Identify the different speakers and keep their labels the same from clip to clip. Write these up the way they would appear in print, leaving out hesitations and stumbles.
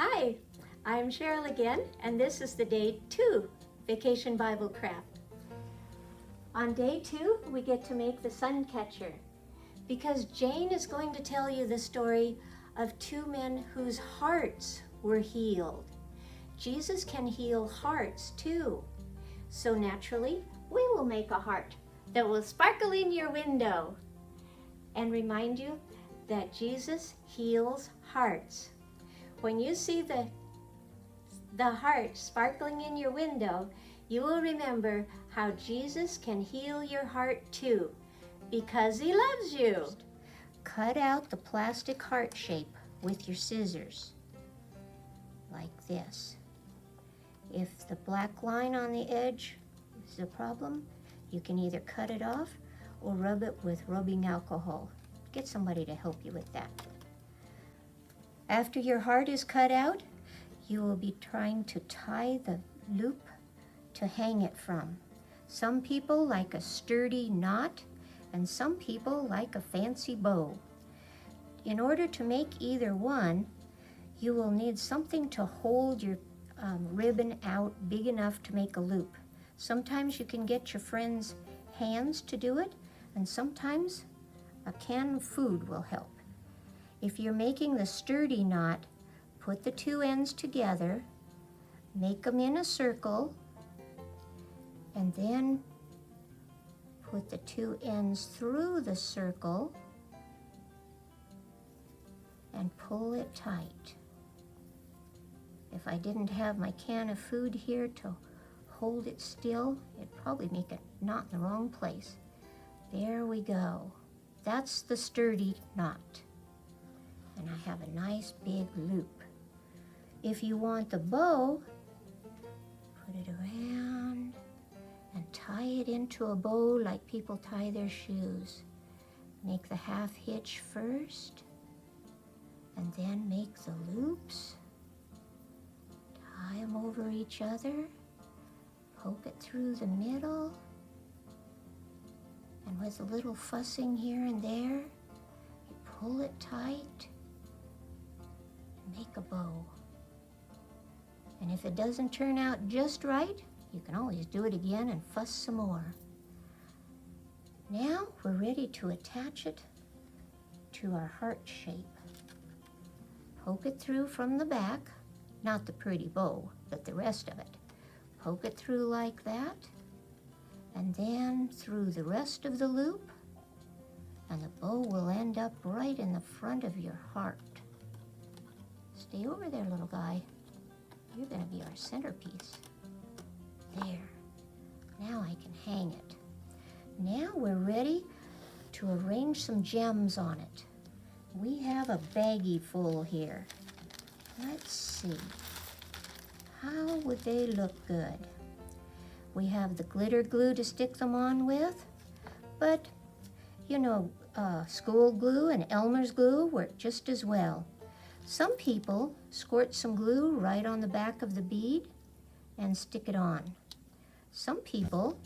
Speaker 1: Hi, I'm Sheryl again, and this is the day 2 Vacation Bible Craft. On day 2, we get to make the sun catcher because Jane is going to tell you the story of 2 men whose hearts were healed. Jesus can heal hearts too. So naturally, we will make a heart that will sparkle in your window and remind you that Jesus heals hearts. When you see the heart sparkling in your window, you will remember how Jesus can heal your heart too, because he loves you. Cut out the plastic heart shape with your scissors, like this. If the black line on the edge is a problem, you can either cut it off or rub it with rubbing alcohol. Get somebody to help you with that. After your heart is cut out, you will be trying to tie the loop to hang it from. Some people like a sturdy knot, and some people like a fancy bow. In order to make either one, you will need something to hold your ribbon out big enough to make a loop. Sometimes you can get your friend's hands to do it, and sometimes a can of food will help. If you're making the sturdy knot, put the 2 ends together, make them in a circle, and then put the 2 ends through the circle and pull it tight. If I didn't have my can of food here to hold it still, it'd probably make a knot in the wrong place. There we go. That's the sturdy knot. And I have a nice big loop. If you want the bow, put it around and tie it into a bow like people tie their shoes. Make the half hitch first, and then make the loops. Tie them over each other, poke it through the middle, and with a little fussing here and there, you pull it tight and make a bow. And if it doesn't turn out just right, you can always do it again and fuss some more. Now we're ready to attach it to our heart shape. Poke it through from the back, not the pretty bow, but the rest of it. Poke it through like that, and then through the rest of the loop, and the bow will end up right in the front of your heart. Stay over there, little guy. You're going to be our centerpiece. There. Now I can hang it. Now we're ready to arrange some gems on it. We have a baggie full here. Let's see. How would they look good? We have the glitter glue to stick them on with, but you know, school glue and Elmer's glue work just as well. Some people squirt some glue right on the back of the bead and stick it on. Some people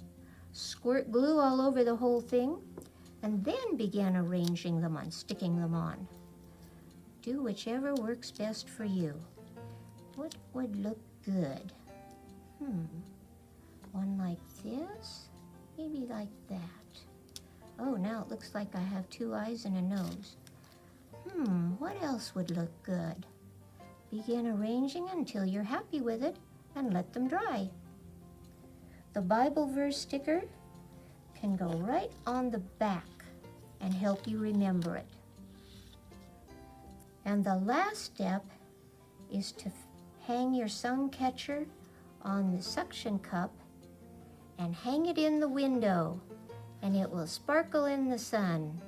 Speaker 1: squirt glue all over the whole thing and then begin arranging them and sticking them on. Do whichever works best for you. What would look good? One like this, maybe like that. Oh, now it looks like I have 2 eyes and a nose. What else would look good? Begin arranging until you're happy with it and let them dry. The Bible verse sticker can go right on the back and help you remember it. And the last step is to hang your sun catcher on the suction cup and hang it in the window, and it will sparkle in the sun.